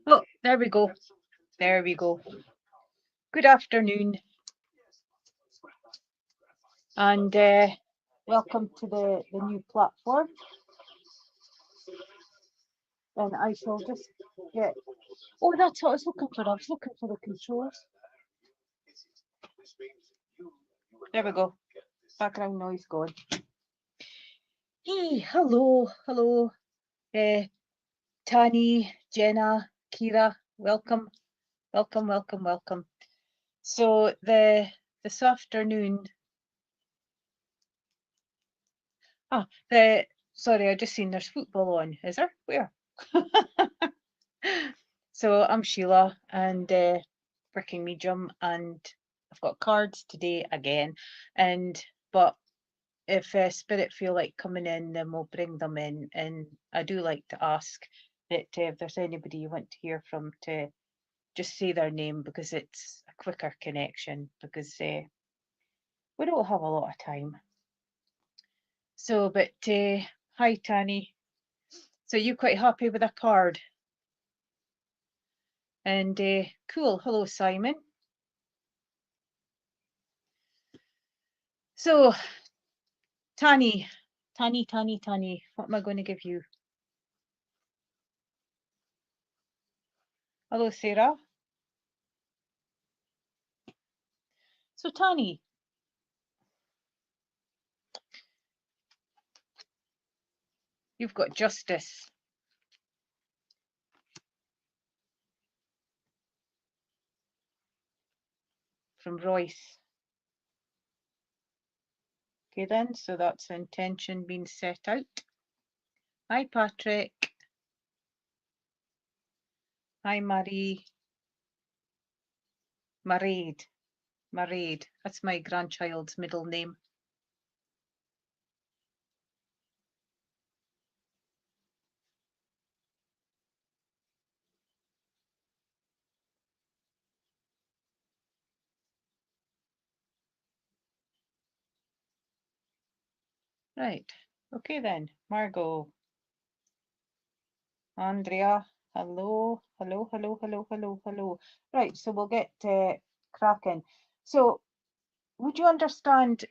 Oh, there we go. There we go. Good afternoon, and welcome to the new platform. And I shall just get. Oh, that's what I was looking for. I was looking for the controls. There we go. Background noise gone. Hey, hello, hello. Tani, Jenna, Kira, welcome, welcome, welcome, welcome. So this afternoon. Sorry, I just seen there's football on. Is there? Where? So I'm Sheila and working medium, and I've got cards today again. But if Spirit feel like coming in, then we'll bring them in. And I do like to ask that if there's anybody you want to hear from, to just say their name, because it's a quicker connection, because we don't have a lot of time. So, but hi Tani. So you quite happy with a card? And cool. Hello Simon. So Tani, what am I going to give you? Hello Sarah. So Tani, you've got justice. From Royce. Okay then, so that's intention being set out. Hi Patrick. Hi Marie. Mairead. That's my grandchild's middle name. Right. Okay then. Margot. Andrea. Hello. Hello. Right, so we'll get cracking. So would you understand,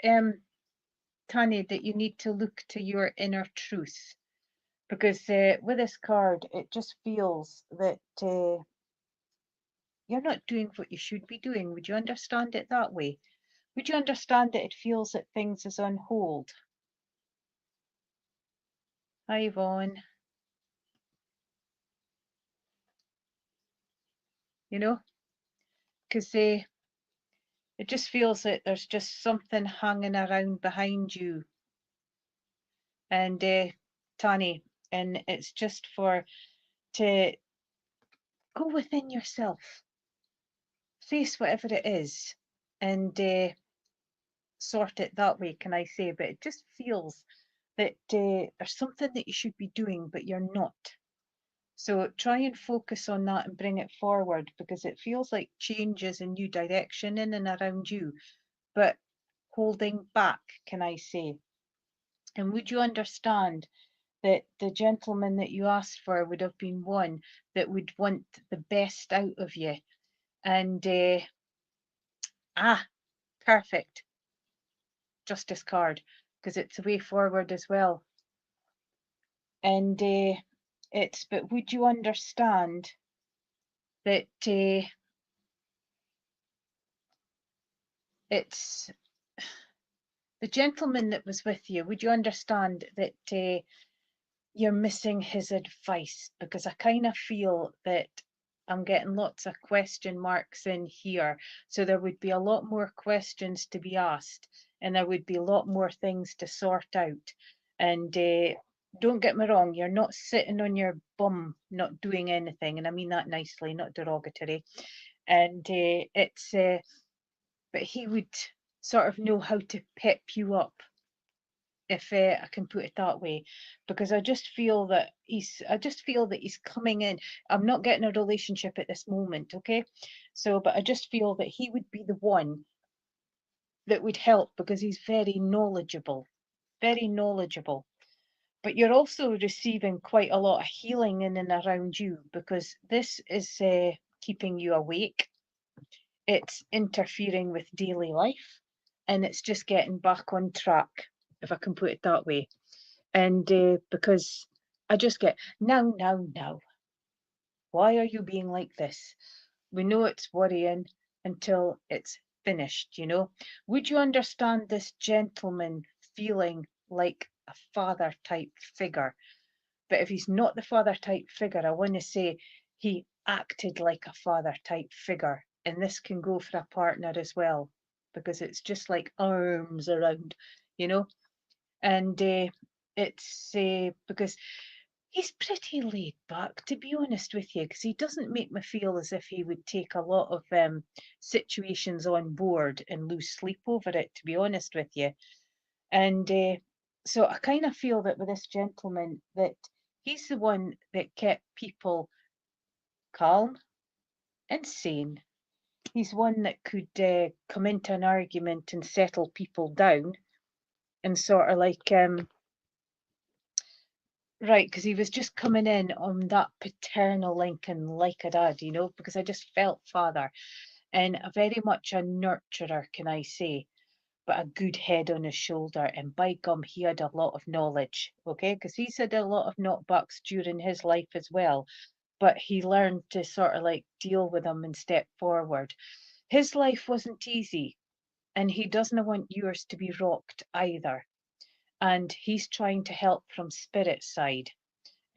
Tanya, that you need to look to your inner truth? Because with this card, it just feels that you're not doing what you should be doing. Would you understand it that way? Would you understand that it feels that things is on hold? Hi, Yvonne. You know, because it just feels that there's just something hanging around behind you. And Tani, and it's just to go within yourself, face whatever it is, and sort it that way, can I say? But it just feels that there's something that you should be doing, but you're not. So try and focus on that and bring it forward, because it feels like change is a new direction in and around you, but holding back, can I say? And would you understand that the gentleman that you asked for would have been one that would want the best out of you? And perfect. Justice card, because it's a way forward as well. And but would you understand that it's the gentleman that was with you? Would you understand that you're missing his advice? Because I kind of feel that I'm getting lots of question marks in here. So there would be a lot more questions to be asked, and there would be a lot more things to sort out. And don't get me wrong, you're not sitting on your bum not doing anything, and I mean that nicely, not derogatory. And but he would sort of know how to pep you up, if I can put it that way, because I just feel that he's coming in. I'm not getting a relationship at this moment, okay? So, but I just feel that he would be the one that would help, because he's very knowledgeable, very knowledgeable. but you're also receiving quite a lot of healing in and around you, because this is keeping you awake. It's interfering with daily life, and it's just getting back on track, if I can put it that way. And because I just get, now, why are you being like this? We know it's worrying until it's finished, you know. Would you understand this gentleman feeling like a father type figure? But if he's not the father type figure, I want to say he acted like a father type figure. And this can go for a partner as well, because it's just like arms around, you know. And it's because he's pretty laid back, to be honest with you, because he doesn't make me feel as if he would take a lot of situations on board and lose sleep over it, to be honest with you. And so I kind of feel that with this gentleman, that he's the one that kept people calm and sane. He's one that could come into an argument and settle people down, and sort of like right, because he was just coming in on that paternal Lincoln like a dad, you know, because I just felt father, and a very much a nurturer, can I say, but a good head on his shoulder. And by gum, he had a lot of knowledge, okay, because he's had a lot of knockbacks during his life as well, but he learned to sort of like deal with them and step forward. His life wasn't easy, and he doesn't want yours to be rocked either. And he's trying to help from spirit side,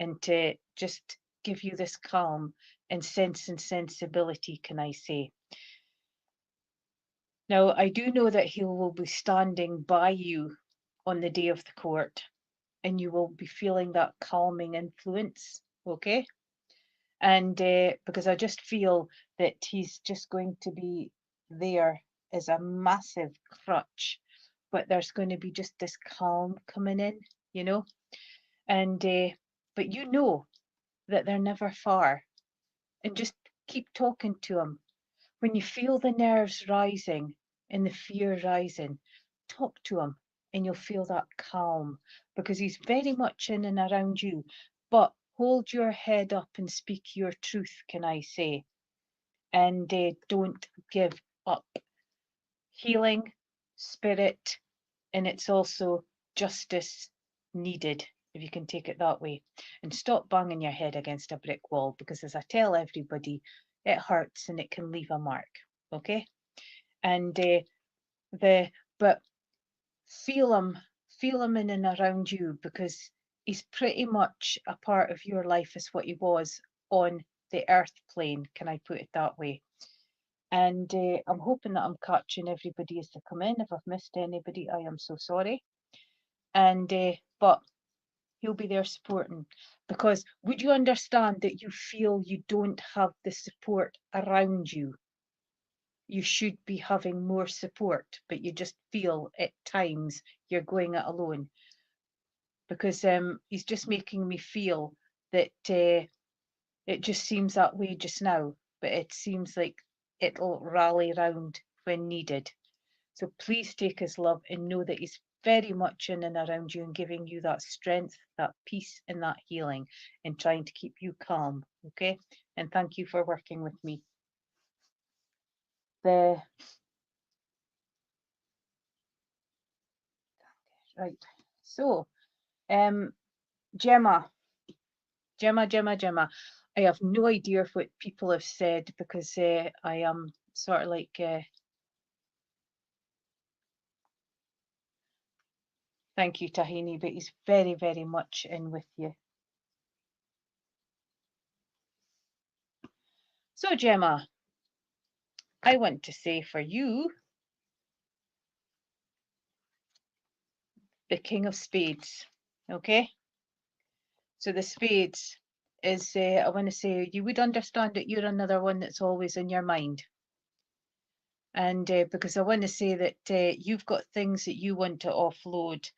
and to just give you this calm and sense and sensibility, can I say. Now, I do know that he will be standing by you on the day of the court, and you will be feeling that calming influence, okay? And because I just feel that he's just going to be there as a massive crutch, but there's going to be just this calm coming in, you know? And but you know that they're never far, and just keep talking to him. When you feel the nerves rising and the fear rising, talk to him, and you'll feel that calm, because he's very much in and around you. But hold your head up and speak your truth, can I say, and don't give up. Healing, spirit, and it's also justice needed, if you can take it that way. And stop banging your head against a brick wall, because as I tell everybody, it hurts and it can leave a mark, okay? And but feel him in and around you, because he's pretty much a part of your life as what he was on the earth plane, can I put it that way? And I'm hoping that I'm catching everybody as they come in. If I've missed anybody, I am so sorry. And but he'll be there supporting, because would you understand that you feel you don't have the support around you? You should be having more support, but you just feel at times you're going it alone, because he's just making me feel that it just seems that way just now, but it seems like it'll rally round when needed. So please take his love and know that he's very much in and around you, and giving you that strength, that peace, and that healing, and trying to keep you calm, okay? And thank you for working with me. The right. So, Gemma, Gemma. I have no idea what people have said, because I am sort of like thank you, Tahini, but he's very, very much in with you. So, Gemma, I want to say for you, the King of Spades, okay? So the Spades is, I want to say, you would understand that you're another one that's always in your mind. And because I want to say that you've got things that you want to offload,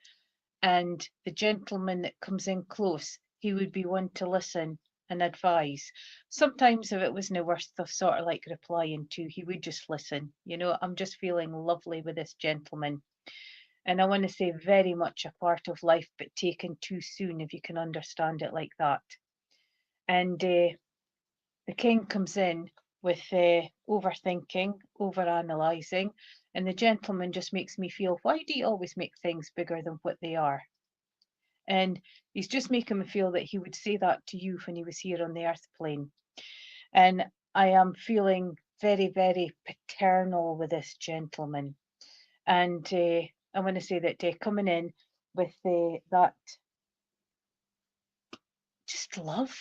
and the gentleman that comes in close, he would be one to listen and advise. Sometimes if it wasn't worth of sort of like replying to, he would just listen. You know, I'm just feeling lovely with this gentleman. And I want to say very much a part of life, but taken too soon, if you can understand it like that. And the king comes in with overthinking, overanalyzing, and the gentleman just makes me feel, why do you always make things bigger than what they are? And he's just making me feel that he would say that to you when he was here on the earth plane. And I am feeling very, very paternal with this gentleman. And I want to say that coming in with that just love.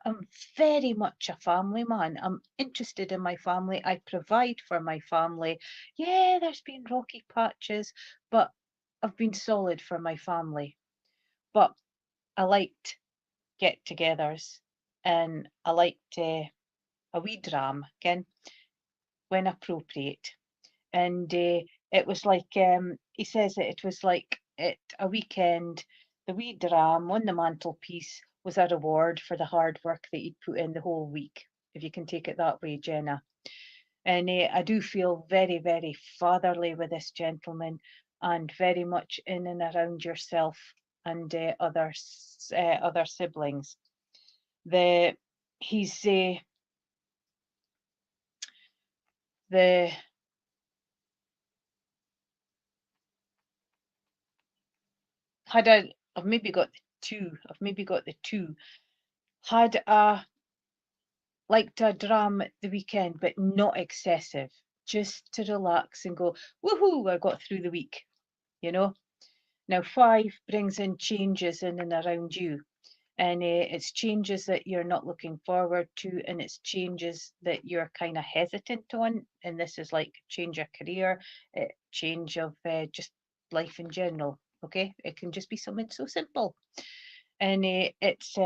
I'm very much a family man. I'm interested in my family. I provide for my family. Yeah, there's been rocky patches, but I've been solid for my family. But I liked get-togethers, and I liked a wee dram again when appropriate. And it was like he says that it was like a weekend. The wee dram on the mantelpiece was a reward for the hard work that he'd put in the whole week, if you can take it that way, Jenna. And I do feel very, very fatherly with this gentleman, and very much in and around yourself and other siblings. He's the I've maybe got the two. Had a liked a dram at the weekend, but not excessive, just to relax and go, woohoo, I got through the week, you know. Now 5 brings in changes in and around you, and it's changes that you're not looking forward to, and it's changes that you're kind of hesitant on. And this is like change of career, change of just life in general. Okay, it can just be something so simple, and it's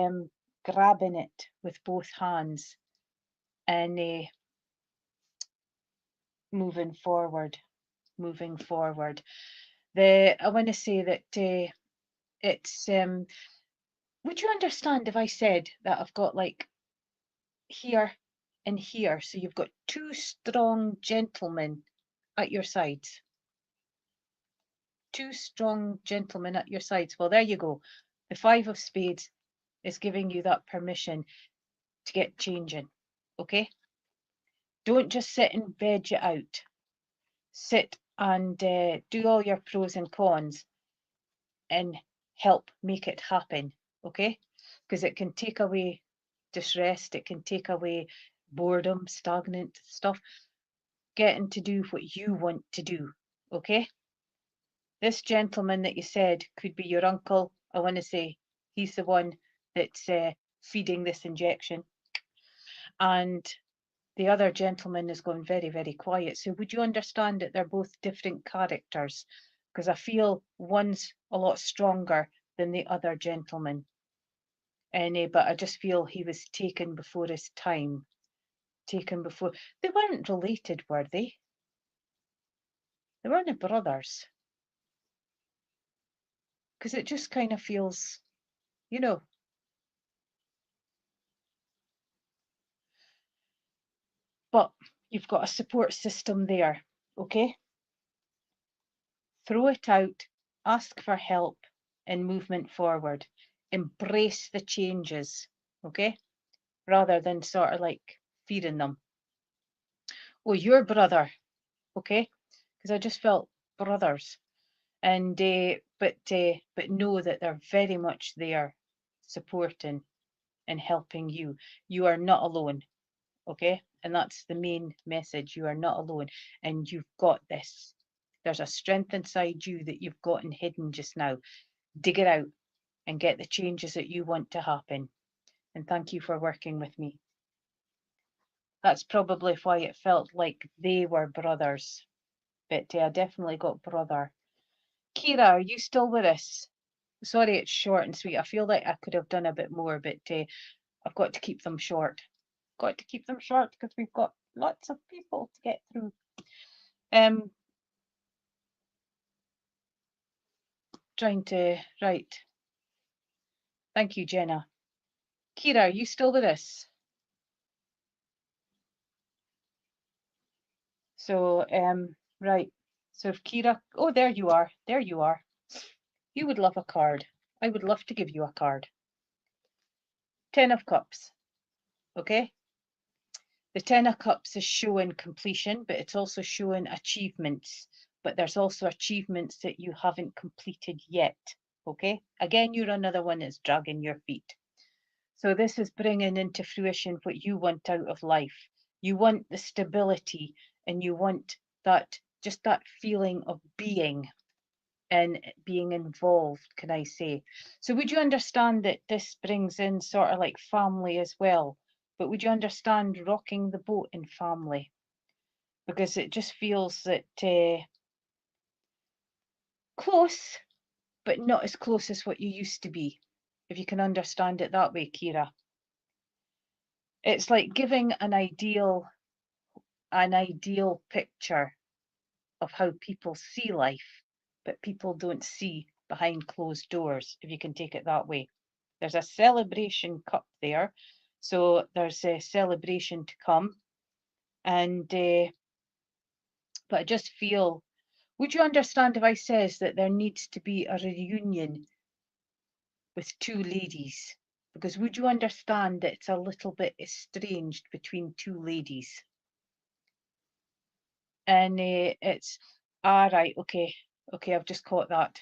grabbing it with both hands and moving forward. I want to say that it's would you understand if I said that I've got like here and here, so you've got 2 strong gentlemen at your sides? 2 strong gentlemen at your sides. Well, there you go. The 5 of spades is giving you that permission to get changing. Okay, don't just sit and veg it out. Sit and do all your pros and cons and help make it happen. Okay, because it can take away distress, it can take away boredom, stagnant stuff. Getting to do what you want to do. Okay, this gentleman that you said could be your uncle. I want to say he's the one that's feeding this injection, and the other gentleman is going very, very quiet. So would you understand that they're both different characters? Because I feel one's a lot stronger than the other gentleman. And but I just feel he was taken before his time. Taken before. They weren't related, were they? They weren't brothers. Because it just kind of feels, you know. But you've got a support system there, okay? Throw it out, ask for help and movement forward. Embrace the changes, okay? Rather than sort of like feeding them. Oh, your brother, okay? Because I just felt brothers. And but know that they're very much there supporting and helping you. You are not alone, okay? And that's the main message. You are not alone, and you've got this. There's a strength inside you that you've gotten hidden just now. Dig it out and get the changes that you want to happen. And thank you for working with me. That's probably why it felt like they were brothers. But I definitely got brother. Kira, are you still with us? Sorry, it's short and sweet. I feel like I could have done a bit more, but I've got to keep them short. Got to keep them short because we've got lots of people to get through. Trying to right. Thank you, Jenna. Kira, are you still with us? So right. So if Kira, oh, there you are. There you are. You would love a card. I would love to give you a card. 10 of Cups. Okay. The 10 of Cups is showing completion, but it's also showing achievements. But there's also achievements that you haven't completed yet. Okay. Again, you're another one that's dragging your feet. So this is bringing into fruition what you want out of life. You want the stability, and you want that, just that feeling of being and being involved, can I say. So would you understand that this brings in sort of like family as well? But would you understand rocking the boat in family? Because it just feels that close, but not as close as what you used to be, if you can understand it that way, Kira. It's like giving an ideal picture of how people see life, but people don't see behind closed doors, if you can take it that way. There's a celebration cup there, so there's a celebration to come. And but I just feel, would you understand if I says that there needs to be a reunion with two ladies? Because would you understand that it's a little bit estranged between two ladies? And it's, right, okay, I've just caught that.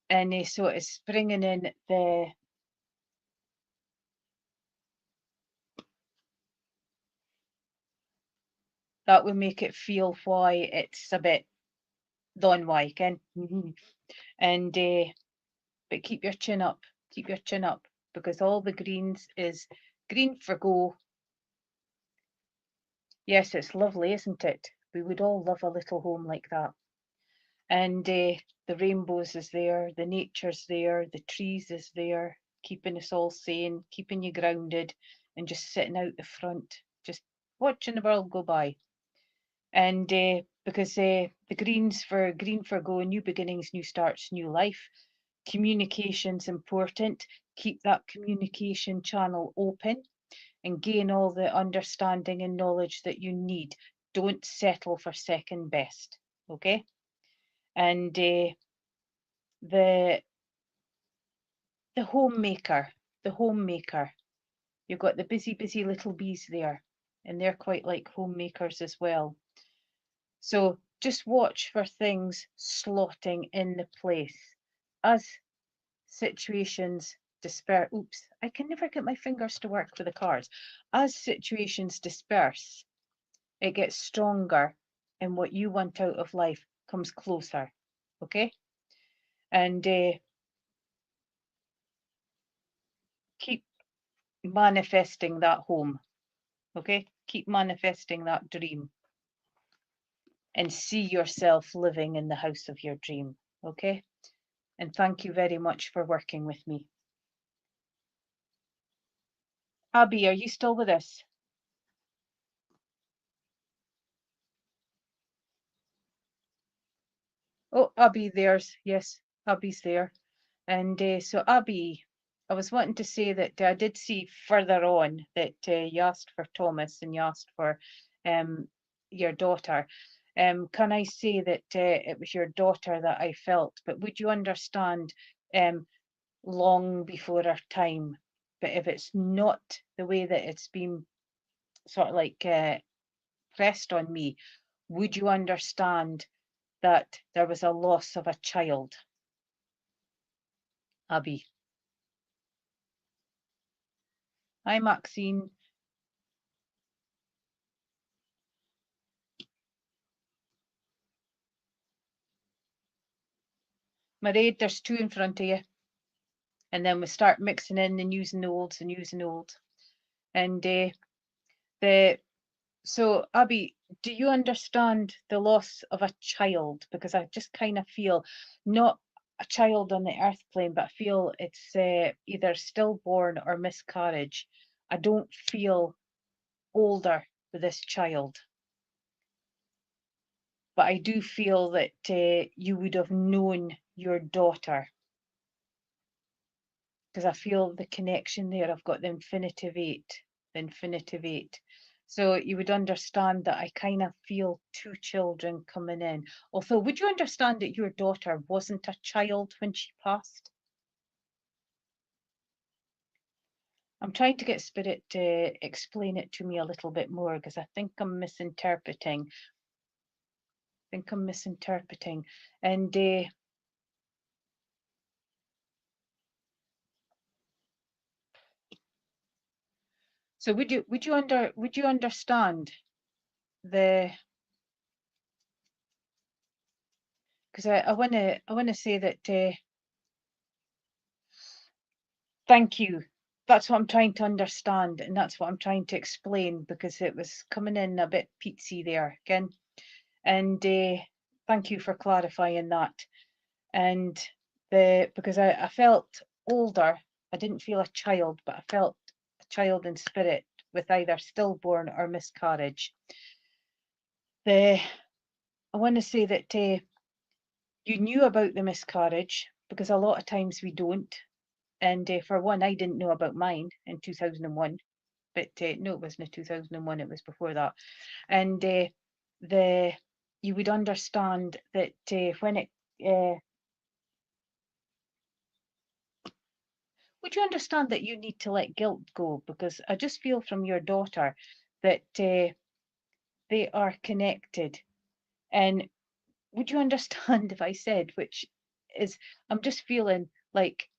And so it's bringing in that would make it feel why it's a bit Don Wyken. And but keep your chin up, because all the greens is green for go. Yes, it's lovely, isn't it? We would all love a little home like that. And the rainbows is there, the nature's there, the trees is there, keeping us all sane, keeping you grounded, and just sitting out the front, just watching the world go by. And because the green for go, new beginnings, new starts, new life. Communication's important. Keep that communication channel open and gain all the understanding and knowledge that you need. Don't settle for second best, okay? And the homemaker, you've got the busy little bees there, and they're quite like homemakers as well. So just watch for things slotting in the place as situations disperse. Oops, I can never get my fingers to work with the cards. As situations disperse, it gets stronger, and what you want out of life comes closer. Okay? And keep manifesting that home. Okay? Keep manifesting that dream. And see yourself living in the house of your dream. Okay? And thank you very much for working with me. Abby, are you still with us? Oh, Abby, yes, Abby's there. And so Abby, I was wanting to say that I did see further on that you asked for Thomas and you asked for your daughter. Can I say that it was your daughter that I felt, but would you understand long before our time? But if it's not the way that it's been sort of like pressed on me, would you understand that there was a loss of a child? Abby. Hi, Maxine. Mairead, there's two in front of you. And then we start mixing in the news and the olds, And so Abby, do you understand the loss of a child? Because I just kind of feel not a child on the earth plane, but I feel it's either stillborn or miscarriage. I don't feel older with this child, but I do feel that you would have known your daughter, because I feel the connection there. I've got the infinitive 8, So you would understand that I kind of feel two children coming in. Although, would you understand that your daughter wasn't a child when she passed? I'm trying to get Spirit to explain it to me a little bit more, because I think I'm misinterpreting. And so would you understand the, because I want to say that thank you. That's what I'm trying to understand, and that's what I'm trying to explain, because it was coming in a bit peatsy there again. And thank you for clarifying that. And because I felt older, I didn't feel a child, but I felt a child in spirit with either stillborn or miscarriage. I want to say that you knew about the miscarriage, because a lot of times we don't. And for one, I didn't know about mine in 2001, but no, it wasn't 2001, it was before that. And you would understand that when it, would you understand that you need to let guilt go? Because I just feel from your daughter that they are connected. And would you understand if I said, which is, I'm just feeling like,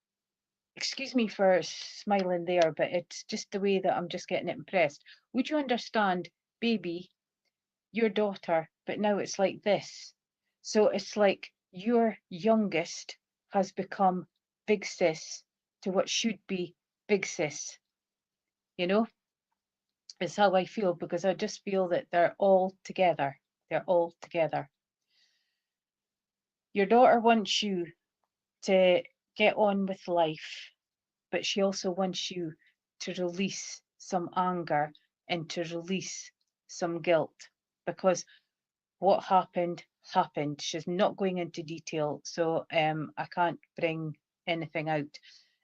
excuse me for smiling there, but it's just the way that I'm just getting it impressed. Would you understand, baby, your daughter, but now it's like this. So it's like your youngest has become big sis to what should be big sis, you know? Is how I feel, because I just feel that they're all together. They're all together. Your daughter wants you to get on with life, but she also wants you to release some anger and to release some guilt, because what happened happened. She's not going into detail, so I can't bring anything out.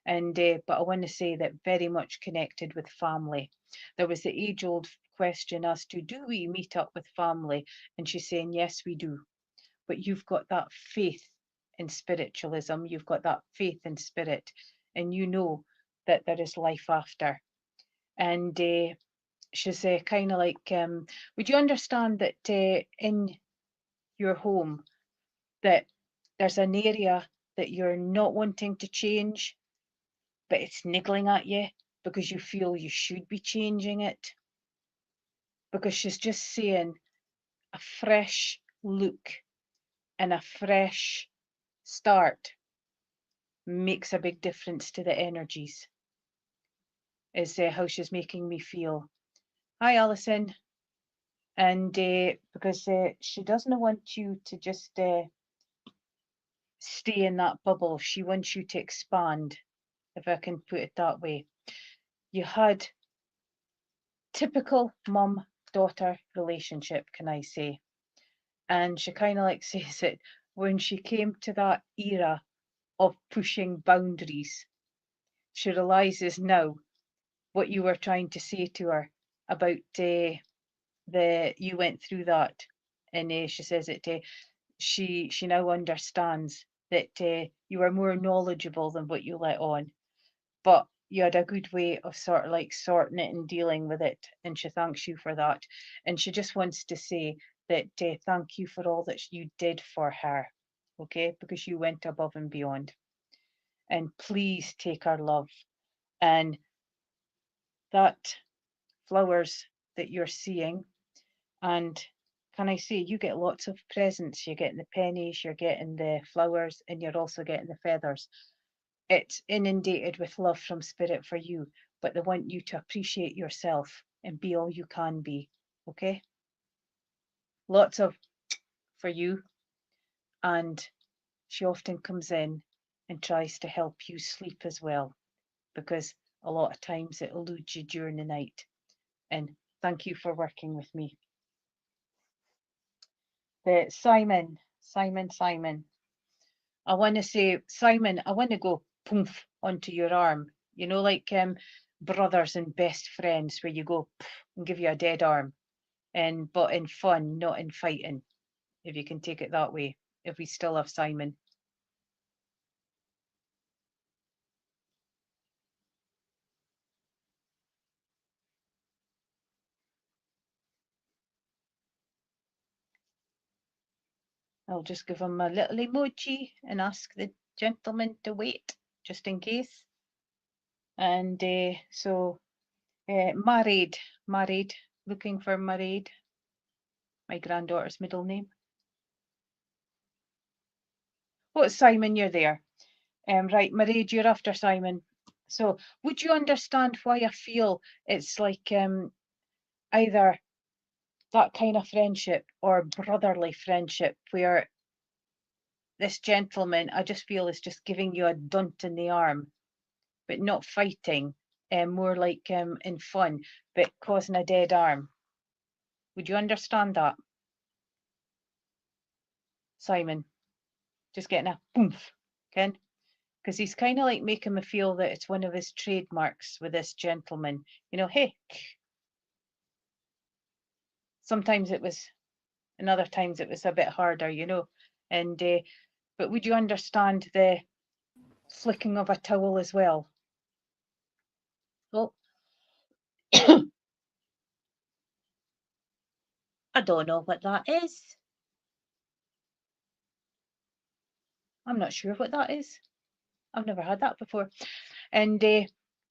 And but I want to say that very much connected with family. There was the age-old question as to, do we meet up with family? And she's saying, yes, we do. But you've got that faith in spiritualism, you've got that faith in spirit, and you know that there is life after. And she's kind of like, would you understand that in your home, that there's an area that you're not wanting to change, but it's niggling at you because you feel you should be changing it? Because she's just saying a fresh look and a fresh start makes a big difference to the energies, is how she's making me feel. Hi, Alison. And because she doesn't want you to just stay in that bubble, she wants you to expand, if I can put it that way. You had typical mum-daughter relationship, can I say? And she kind of like says it, when she came to that era of pushing boundaries, she realizes now what you were trying to say to her about you went through that. And she says it, she now understands that you were more knowledgeable than what you let on, but you had a good way of sort of like sorting it and dealing with it, and she thanks you for that. And she just wants to say that thank you for all that you did for her, okay, because you went above and beyond. And please take our love. And that flowers that you're seeing, and can I say, you get lots of presents. You're getting the pennies, you're getting the flowers, and you're also getting the feathers. It's inundated with love from spirit for you, but they want you to appreciate yourself and be all you can be. Okay? Lots of for you. And she often comes in and tries to help you sleep as well, because a lot of times it eludes you during the night. And thank you for working with me. Simon. I want to say, Simon, I want to go poof onto your arm. You know, like brothers and best friends where you go and give you a dead arm, but in fun, not in fighting, if you can take it that way, if we still have Simon. I'll just give him a little emoji and ask the gentleman to wait, just in case. And married, looking for married, my granddaughter's middle name. Oh, Simon, you're there. Right, married, you're after Simon. So would you understand why I feel it's like either that kind of friendship or brotherly friendship where this gentleman, I just feel, is just giving you a dunt in the arm, but not fighting, more like in fun, but causing a dead arm. Would you understand that, Simon? Just getting a boomf, Ken? Because he's kind of like making me feel that it's one of his trademarks with this gentleman. You know, hey. Sometimes it was, and other times it was a bit harder, you know. And but would you understand the flicking of a towel as well? Well, I don't know what that is. I'm not sure what that is. I've never had that before. And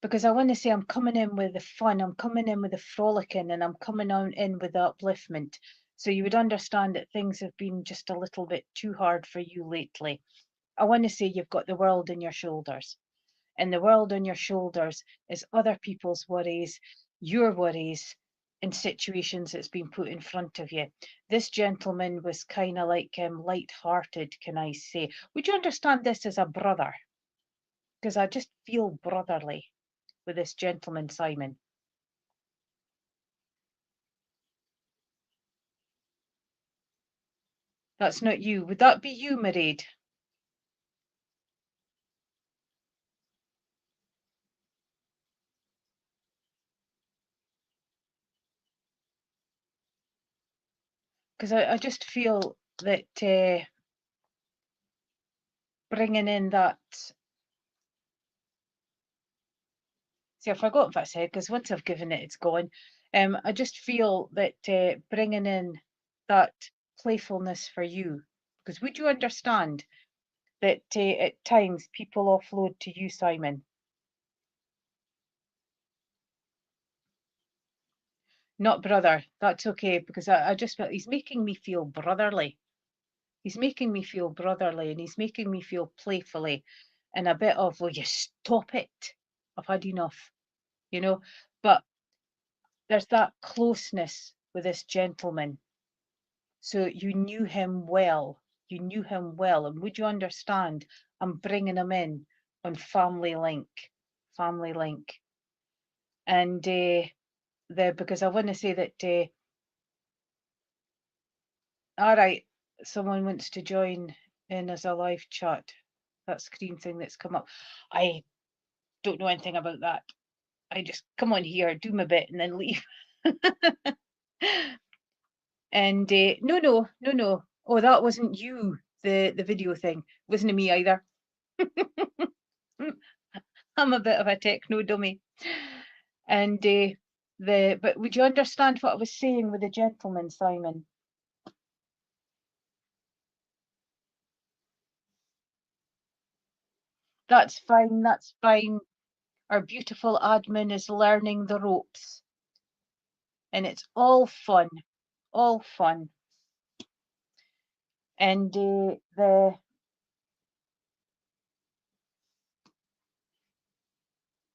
because I want to say I'm coming in with the fun, I'm coming in with the frolicking, and I'm coming on in with the upliftment. So you would understand that things have been just a little bit too hard for you lately. I want to say you've got the world on your shoulders. And the world on your shoulders is other people's worries, your worries, and situations that's been put in front of you. This gentleman was kind of like light-hearted, can I say? Would you understand this as a brother? Because I just feel brotherly with this gentleman, Simon. That's not you. Would that be you, Mairead? Because I just feel that bringing in that. See, I forgot what I said because once I've given it, it's gone. I just feel that bringing in that playfulness for you, because would you understand that at times people offload to you, Simon? Not brother. That's okay because I just felt he's making me feel brotherly. He's making me feel brotherly and he's making me feel playfully and a bit of, will you stop it? I've had enough, you know. But there's that closeness with this gentleman. So you knew him well. You knew him well. And would you understand? I'm bringing him in on Family Link. Family Link. And because I want to say that, all right, someone wants to join in as a live chat. That screen thing that's come up. I don't know anything about that. I just come on here, do my bit, and then leave. And no. Oh, that wasn't you. The video thing wasn't me either. I'm a bit of a techno dummy. And but would you understand what I was saying with the gentleman, Simon? That's fine, that's fine. Our beautiful admin is learning the ropes. And it's all fun. All fun. And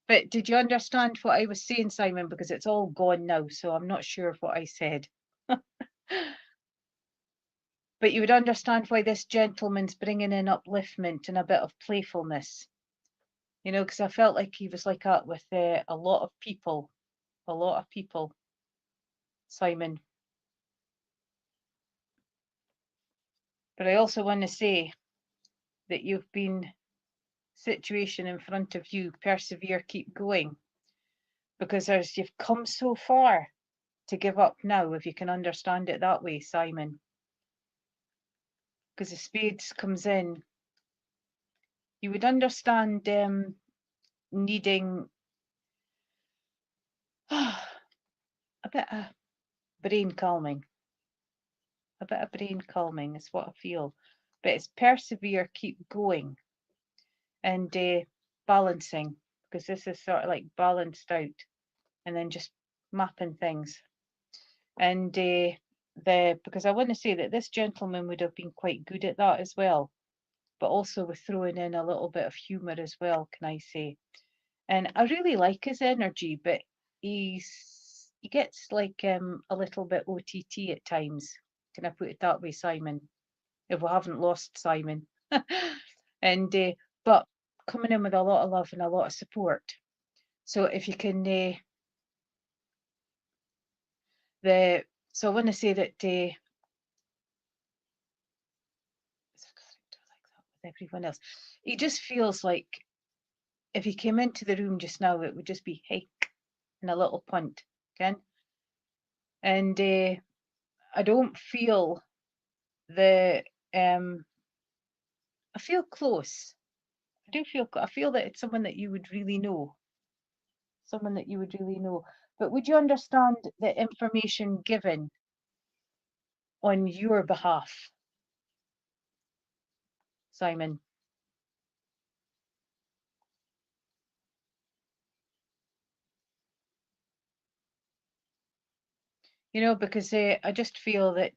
but did you understand what I was saying, Simon? Because it's all gone now, so I'm not sure what I said. But you would understand why this gentleman's bringing in upliftment and a bit of playfulness. You know, because I felt like he was like that with a lot of people. A lot of people, Simon. But I also want to say that you've been situation in front of you. Persevere, keep going. because you've come so far to give up now, if you can understand it that way, Simon. Because the spades comes in, you would understand needing a bit of brain calming. A bit of brain calming is what I feel. But it's persevere, keep going, and balancing, because this is sort of like balanced out, and then just mapping things. And because I want to say that this gentleman would have been quite good at that as well, but also with throwing in a little bit of humour as well, can I say. And I really like his energy, but he gets like a little bit OTT at times. Can I put it that way, Simon? If we haven't lost Simon. And but coming in with a lot of love and a lot of support. So if you can so I want to say that with everyone else, he just feels like if he came into the room just now, it would just be hey and a little punt, Ken. And I don't feel the I feel close. I feel that it's someone that you would really know. Someone that you would really know. But would you understand the information given on your behalf, Simon? You know, because I just feel that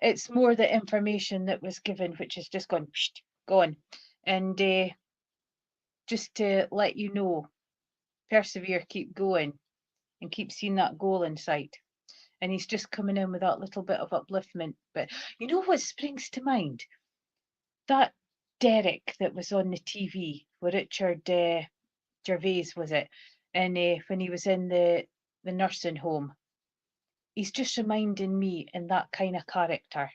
it's more the information that was given, which has just gone. And just to let you know, persevere, keep going, and keep seeing that goal in sight. And he's just coming in with that little bit of upliftment. But you know what springs to mind? That Derek that was on the TV with Richard Gervais, was it? And when he was in the nursing home, he's just reminding me in that kind of character.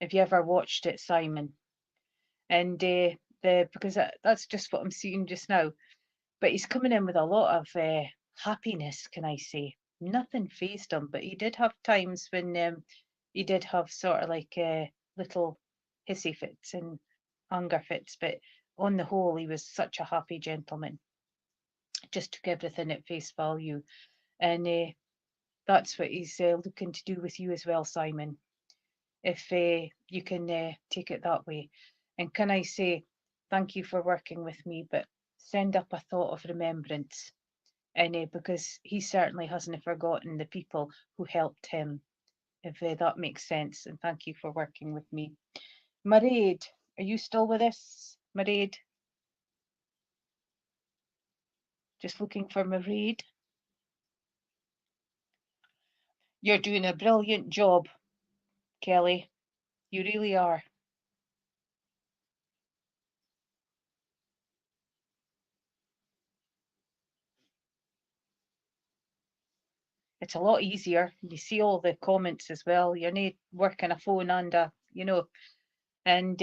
If you ever watched it, Simon, and because that's just what I'm seeing just now. But he's coming in with a lot of happiness, can I say? Nothing fazed him, but he did have times when he did have sort of like little hissy fits and anger fits. But on the whole, he was such a happy gentleman. Just took everything at face value, and that's what he's looking to do with you as well, Simon. If you can take it that way. And can I say thank you for working with me, but send up a thought of remembrance. And because he certainly hasn't forgotten the people who helped him, if that makes sense. And thank you for working with me. Mairead, are you still with us? Mairead? Just looking for Mairead. You're doing a brilliant job, Kelly. You really are. It's a lot easier. You see all the comments as well. You're not working a phone and and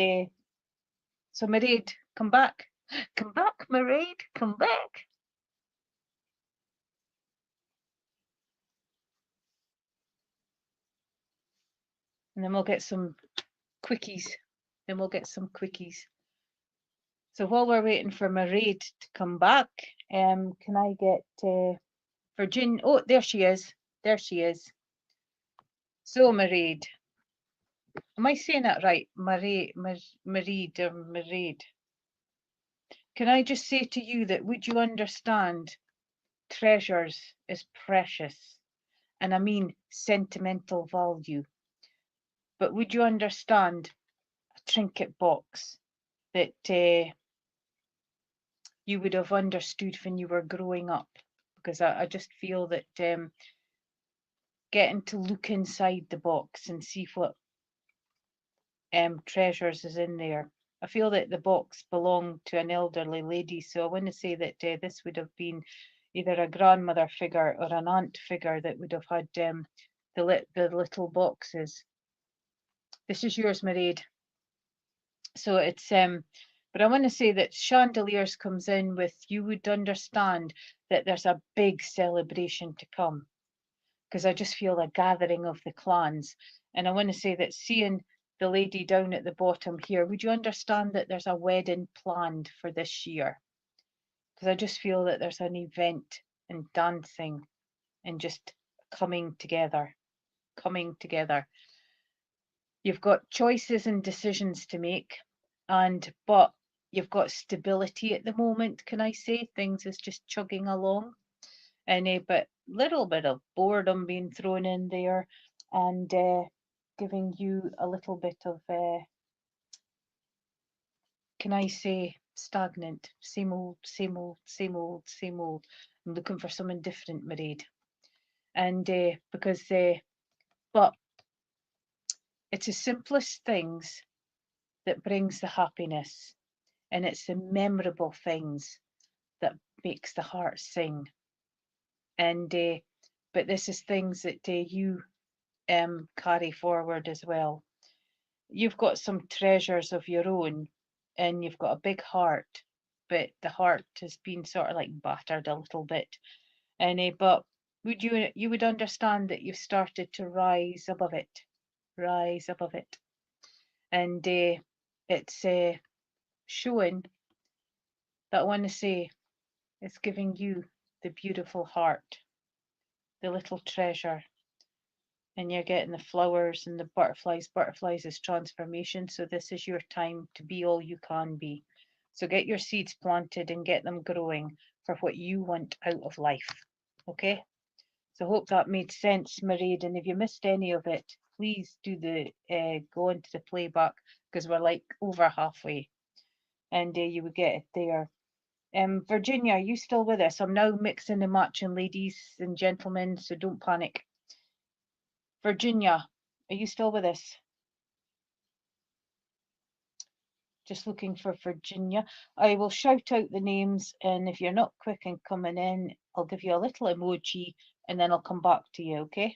so Mairead, come back. Come back, Mairead, come back. And then we'll get some quickies. So while we're waiting for Mairead to come back, can I get Virginia? Oh, there she is. There she is. So Mairead, am I saying that right? Mairead or Mairead? Can I just say to you that would you understand treasures is precious, and I mean sentimental value. But would you understand a trinket box that you would have understood when you were growing up? Because I just feel that getting to look inside the box and see what treasures is in there. I feel that the box belonged to an elderly lady, so I want to say that this would have been either a grandmother figure or an aunt figure that would have had the little boxes. This is yours, Mairead. So it's But I want to say that chandeliers comes in with, you would understand that there's a big celebration to come, because I just feel a gathering of the clans. And I want to say that, seeing the lady down at the bottom here, would you understand that there's a wedding planned for this year? Because I just feel that there's an event and dancing and just coming together, coming together. You've got choices and decisions to make, but you've got stability at the moment, can I say? Things is just chugging along. And but little bit of boredom being thrown in there, and giving you a little bit of, can I say, stagnant, same old, same old, same old, same old. I'm looking for something different, Mairead. And because, but it's the simplest things that brings the happiness, and it's the memorable things that makes the heart sing. And but this is things that you carry forward as well. You've got some treasures of your own, and you've got a big heart, but the heart has been sort of like battered a little bit. And but you would understand that you've started to rise above it, rise above it. And it's showing that, I want to say, it's giving you the beautiful heart, the little treasure. And you're getting the flowers and the butterflies. Butterflies is transformation. So this is your time to be all you can be. So get your seeds planted and get them growing for what you want out of life. Okay? So I hope that made sense, Mairead. And if you missed any of it, please do the go into the playback, because we're like over halfway. And you would get it there. Virginia, are you still with us? I'm now mixing and matching, ladies and gentlemen, so don't panic. Virginia, are you still with us? Just looking for Virginia. I will shout out the names, and if you're not quick in coming in, I'll give you a little emoji and then I'll come back to you, okay?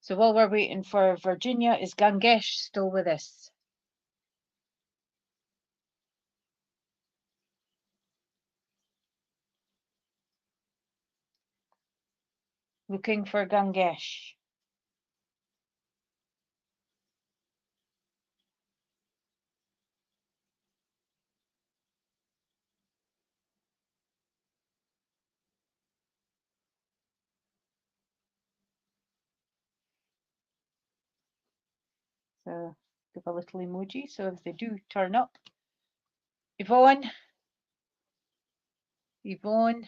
So while we're waiting for Virginia, is Gangesh still with us? Looking for Gangesh. So give a little emoji, so if they do turn up. Yvonne? Yvonne?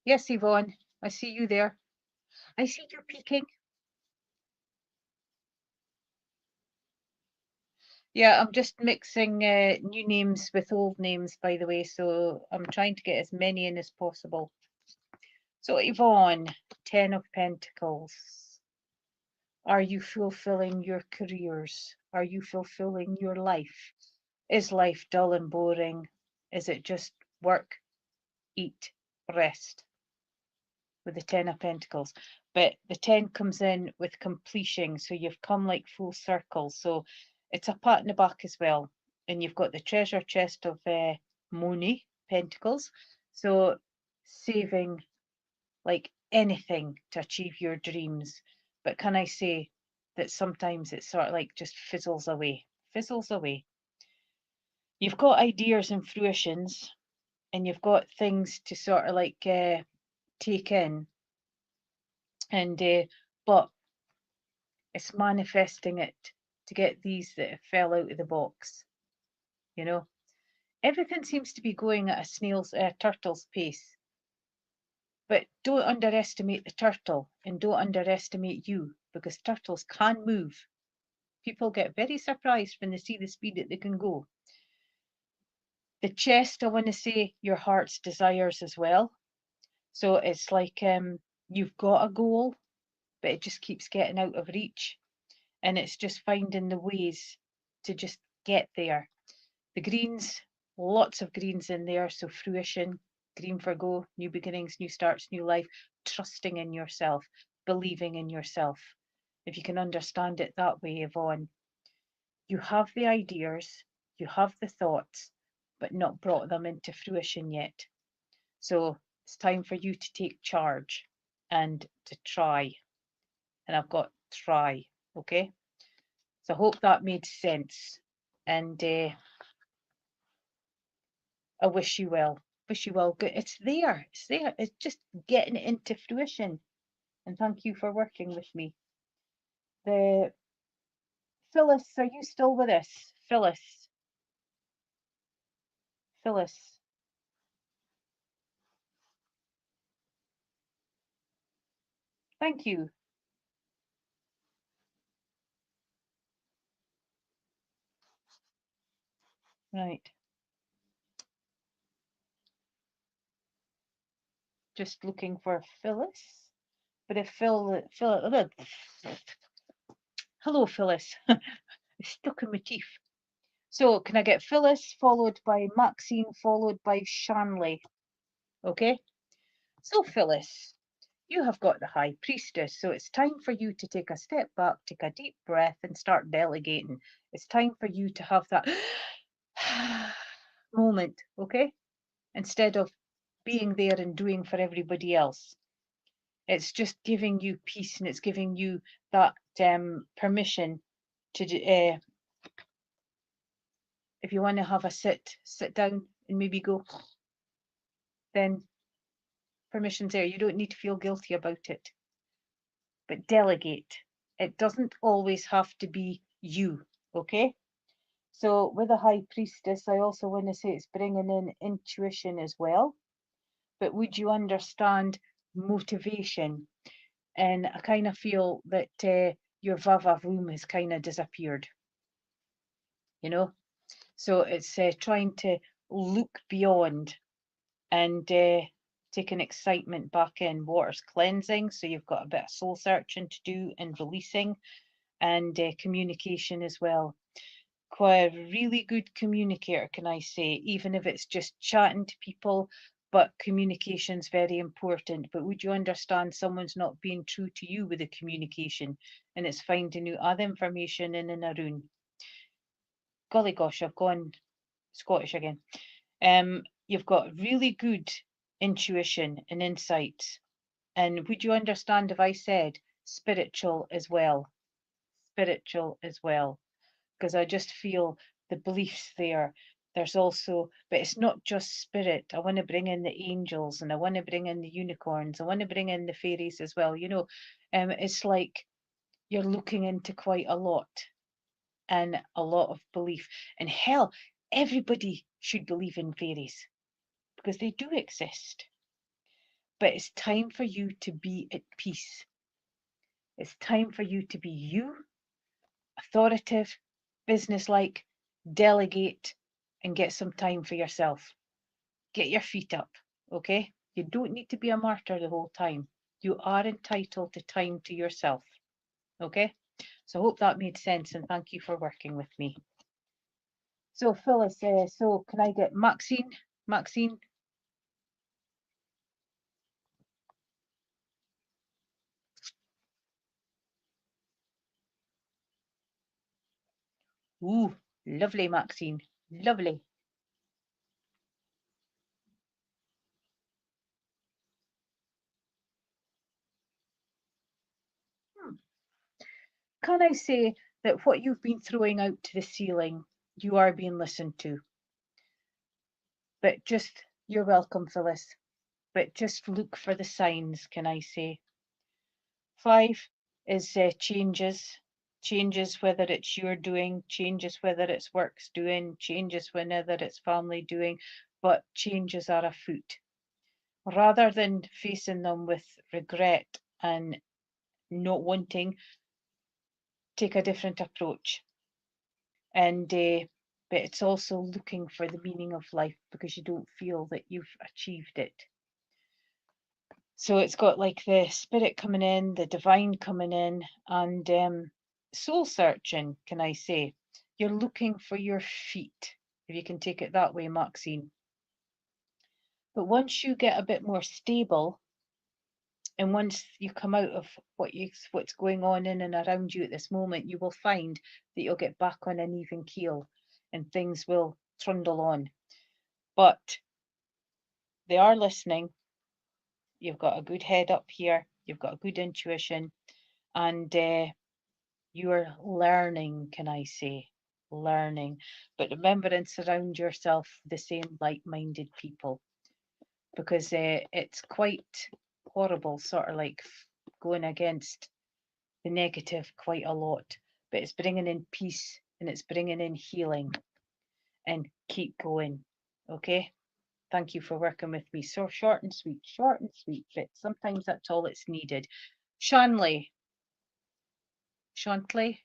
Yes, Yvonne, I see you there. I see you peeking. Yeah, I'm just mixing new names with old names, by the way, so I'm trying to get as many in as possible. So Yvonne, 10 of Pentacles. Are you fulfilling your careers? Are you fulfilling your life? Is life dull and boring? Is it just work, eat, rest? With the 10 of Pentacles. But the 10 comes in with completion, so you've come like full circle. So it's a pat in the back as well. And you've got the treasure chest of money, Pentacles. So saving like anything to achieve your dreams. But can I say that sometimes it's sort of like just fizzles away, fizzles away. You've got ideas and fruitions, and you've got things to sort of like take in, and but it's manifesting it to get these that fell out of the box. You know, everything seems to be going at a turtle's pace. But don't underestimate the turtle, and don't underestimate you, because turtles can move. People get very surprised when they see the speed that they can go. The chest, I want to say, your heart's desires as well. So it's like you've got a goal, but it just keeps getting out of reach. And it's just finding the ways to just get there. The greens, lots of greens in there. So fruition, green for go, new beginnings, new starts, new life. trusting in yourself, believing in yourself. If you can understand it that way, Yvonne. You have the ideas, you have the thoughts, but not brought them into fruition yet. So it's time for you to take charge and to try. And I've got try, okay? So I hope that made sense. And I wish you well. Wish you well. Good. It's there. It's there. It's just getting it into fruition. And thank you for working with me. The Phyllis, are you still with us? Phyllis. Phyllis. Thank you. Right. Just looking for Phyllis. But if Phil, hello Phyllis, it's stuck in my teeth. So can I get Phyllis followed by Maxine followed by Shanley? Okay. So Phyllis, you have got the High Priestess. So it's time for you to take a step back, take a deep breath, and start delegating. It's time for you to have that moment, okay? Instead of being there and doing for everybody else. It's just giving you peace, and it's giving you that permission to do, if you want to have a sit down and maybe go, then permission's there. You don't need to feel guilty about it. But delegate. It doesn't always have to be you, okay? So with a High Priestess, I also want to say it's bringing in intuition as well. But would you understand motivation? And I kind of feel that your va-va-voom has kind of disappeared, you know? So it's trying to look beyond and take an excitement back in. Water's cleansing, so you've got a bit of soul searching to do and releasing, and communication as well. Quite a really good communicator, can I say, even if it's just chatting to people, but communication's very important. But would you understand someone's not being true to you with the communication, and it's finding out other information in a room? Golly gosh, I've gone Scottish again. You've got really good intuition and insights. And would you understand if I said spiritual as well? Spiritual as well. Because I just feel the beliefs there. There's also, but it's not just spirit. I want to bring in the angels, and I want to bring in the unicorns. I want to bring in the fairies as well. You know, it's like you're looking into quite a lot, and a lot of belief. And hell, everybody should believe in fairies because they do exist. But it's time for you to be at peace. It's time for you to be you, authoritative, businesslike, delegate, and get some time for yourself. Get your feet up, okay? You don't need to be a martyr the whole time. You are entitled to time to yourself, okay? So I hope that made sense, and thank you for working with me. So Phyllis, so can I get Maxine? Maxine? Ooh, lovely Maxine, lovely. Can I say that what you've been throwing out to the ceiling, you are being listened to? But just, you're welcome, Phyllis. But just look for the signs, can I say? 5 is changes. Changes whether it's your doing, changes whether it's work's doing, changes whenever it's family doing, but changes are afoot. Rather than facing them with regret and not wanting, take a different approach. And but it's also looking for the meaning of life because you don't feel that you've achieved it. So it's got like the spirit coming in, the divine coming in, and soul searching, can I say? You're looking for your feet, if you can take it that way, Maxine. But once you get a bit more stable And once you come out of what's going on in and around you at this moment, you will find that you'll get back on an even keel and things will trundle on. But they are listening. You've got a good head up here. You've got a good intuition, and you're learning, can I say? Learning. But remember and surround yourself with the same like-minded people, because it's quite horrible, sort of like going against the negative quite a lot. But it's bringing in peace and it's bringing in healing, and keep going. Okay? Thank you for working with me. So short and sweet, but sometimes that's all it's needed. Shanley. Shanley.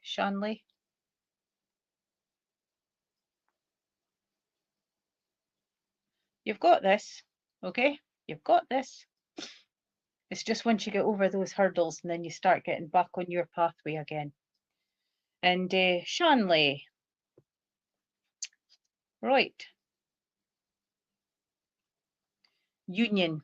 You've got this, okay? You've got this. It's just once you get over those hurdles and then you start getting back on your pathway again. And Shanley. Right. Union.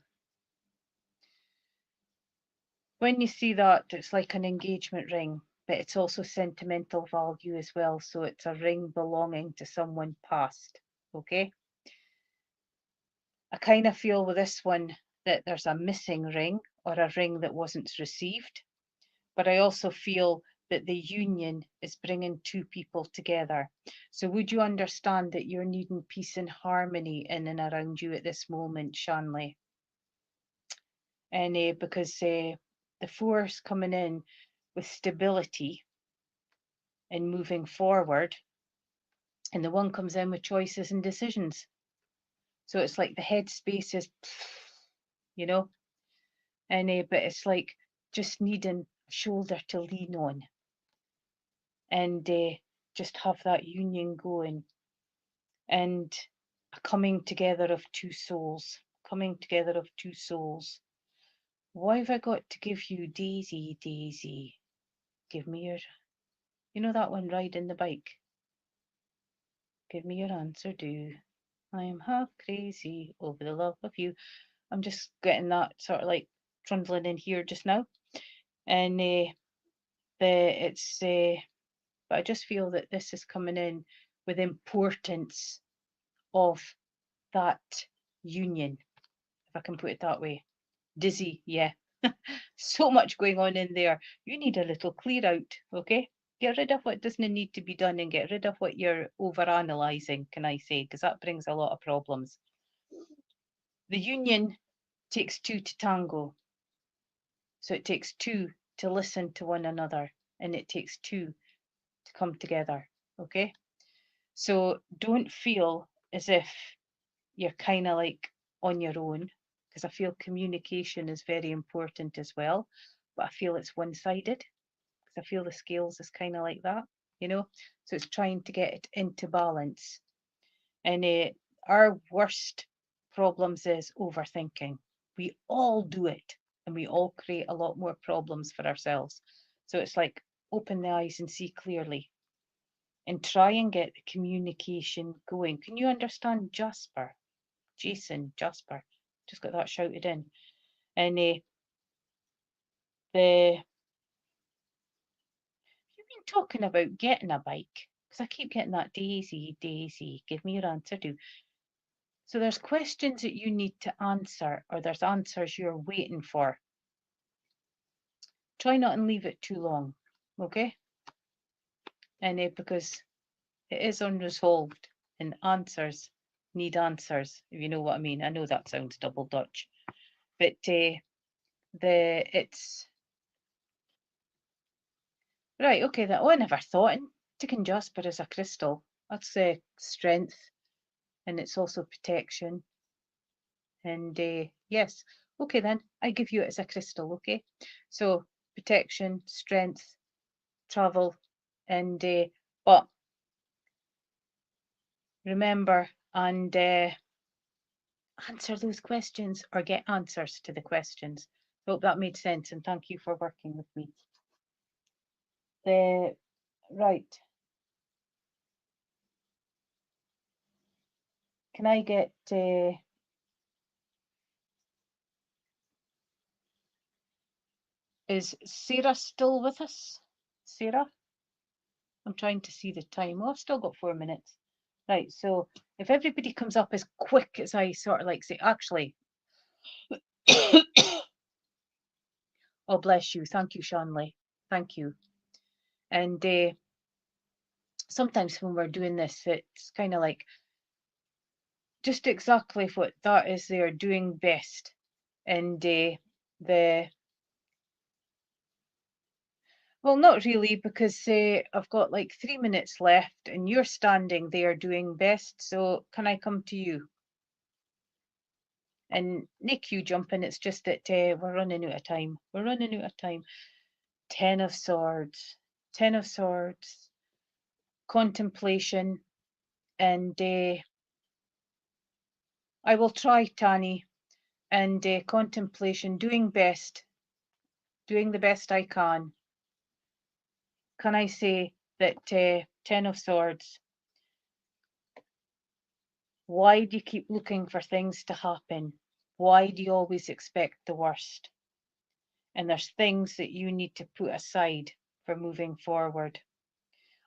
When you see that, it's like an engagement ring, but it's also sentimental value as well. So it's a ring belonging to someone past, okay? I kind of feel with this one that there's a missing ring or a ring that wasn't received. But I also feel that the union is bringing two people together. So would you understand that you're needing peace and harmony in and around you at this moment, Shanley? And because the force coming in with stability and moving forward, and the one comes in with choices and decisions. So it's like the headspace is, you know, and but it's like just needing a shoulder to lean on, and just have that union going, and a coming together of two souls. Coming together of two souls. Why have I got to give you Daisy, Daisy? Give me your, you know that one, riding the bike. Give me your answer, do. I am half crazy over the love of you. I'm just getting that sort of like trundling in here just now. And it's, but I just feel that this is coming in with importance of that union, if I can put it that way. Dizzy, yeah. So much going on in there. You need a little clear out, okay? Get rid of what doesn't need to be done and get rid of what you're over analysing, can I say? Because that brings a lot of problems. The union takes two to tango. So it takes two to listen to one another, and it takes two to come together, okay? So don't feel as if you're kind of like on your own, because I feel communication is very important as well, but I feel it's one-sided, because I feel the scales is kind of like that, you know? So it's trying to get it into balance. And our worst problems is overthinking. We all do it, and we all create a lot more problems for ourselves. So it's like open the eyes and see clearly, and try and get the communication going. Can you understand Jasper? Jasper, just got that shouted in. And you've been talking about getting a bike, because I keep getting that Daisy, Daisy, give me your answer, do. So there's questions that you need to answer, or there's answers you're waiting for. Try not and leave it too long, okay? And because it is unresolved, and answers need answers, if you know what I mean. I know that sounds double Dutch, but it's right. Okay, that I never thought in taking Jasper as a crystal. That's strength, and it's also protection. And yes, okay then, I give you it as a crystal. Okay, so protection, strength, travel, and but remember and answer those questions, or get answers to the questions. Hope that made sense, and thank you for working with me. The right. Can I get Is Sarah still with us? Sarah? I'm trying to see the time. Oh, I've still got 4 minutes. Right, so if everybody comes up as quick as I sort of like say, actually, oh, bless you. Thank you, Shanley. Thank you. And sometimes when we're doing this, it's kind of like just exactly what that is they're doing best. And well, not really, because I've got like 3 minutes left and you're standing there doing best. So can I come to you? And Nick, you jump in. It's just that we're running out of time. We're running out of time. 10 of Swords. 10 of Swords. Contemplation. And I will try, Tani. And contemplation, doing best. Doing the best I can. Can I say that 10 of Swords? Why do you keep looking for things to happen? Why do you always expect the worst? And there's things that you need to put aside for moving forward.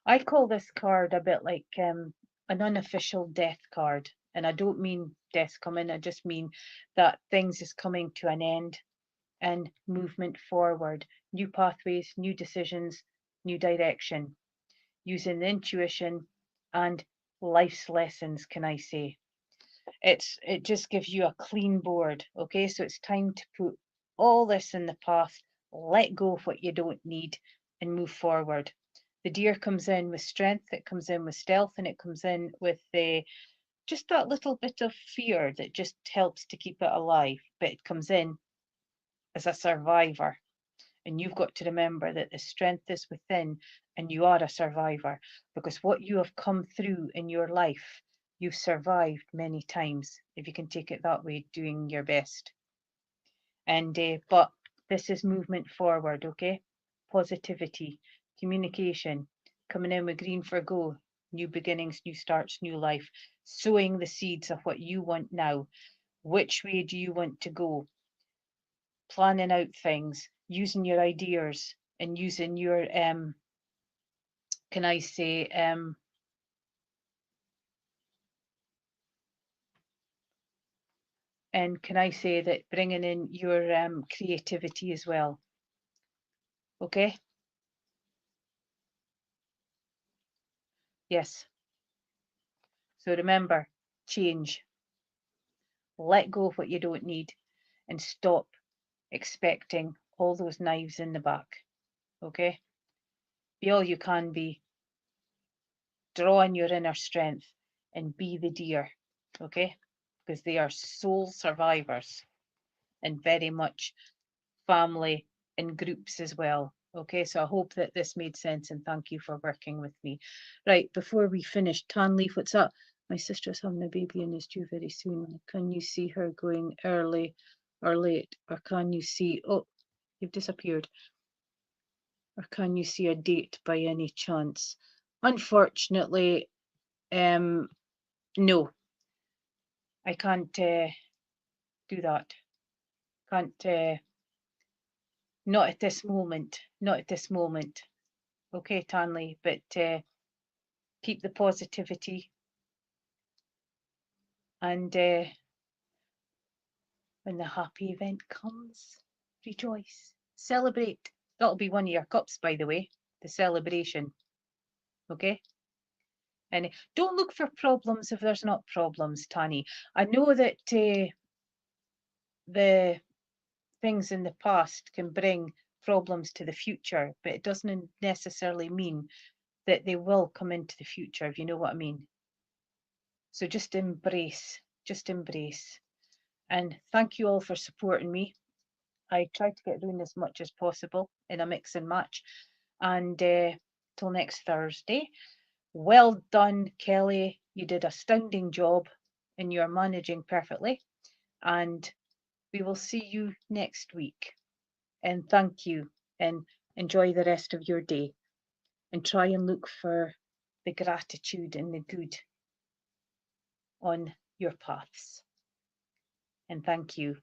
I call this card a bit like an unofficial death card. And I don't mean death coming, I just mean that things is coming to an end and movement forward. New pathways, new decisions, new direction. Using the intuition and life's lessons, can I say. It just gives you a clean board, okay? So it's time to put all this in the past, let go of what you don't need, and move forward. The deer comes in with strength, it comes in with stealth, and it comes in with just that little bit of fear that just helps to keep it alive. But it comes in as a survivor. And you've got to remember that the strength is within and you are a survivor, because what you have come through in your life, you've survived many times, if you can take it that way, doing your best. And but this is movement forward, okay? Positivity, communication, coming in with green for go, new beginnings, new starts, new life, sowing the seeds of what you want now. Which way do you want to go? Planning out things, using your ideas and using your can I say and can I say that bringing in your creativity as well. Okay? Yes. So remember, change. Let go of what you don't need and stop expecting all those knives in the back. Okay? Be all you can be. Draw on your inner strength and be the deer. Okay? Because they are soul survivors and very much family in groups as well. Okay, so I hope that this made sense and thank you for working with me. Right, before we finish, Tanleaf, what's up? My sister's having a baby and is due very soon. Can you see her going early or late? Or can you see, oh, you've disappeared. Or can you see a date by any chance? Unfortunately, no, I can't do that. Can't, not at this moment, not at this moment. Okay, Tanley, but keep the positivity and when the happy event comes, rejoice, celebrate. That'll be one of your cups, by the way, the celebration. Okay? And don't look for problems if there's not problems, Tani. I know that the things in the past can bring problems to the future, but it doesn't necessarily mean that they will come into the future, if you know what I mean. So just embrace, just embrace. And thank you all for supporting me. I try to get doing as much as possible in a mix and match. And till next Thursday. Well done, Kelly. You did a astounding job and you're managing perfectly. And we will see you next week. And thank you and enjoy the rest of your day. And try and look for the gratitude and the good on your paths. And thank you.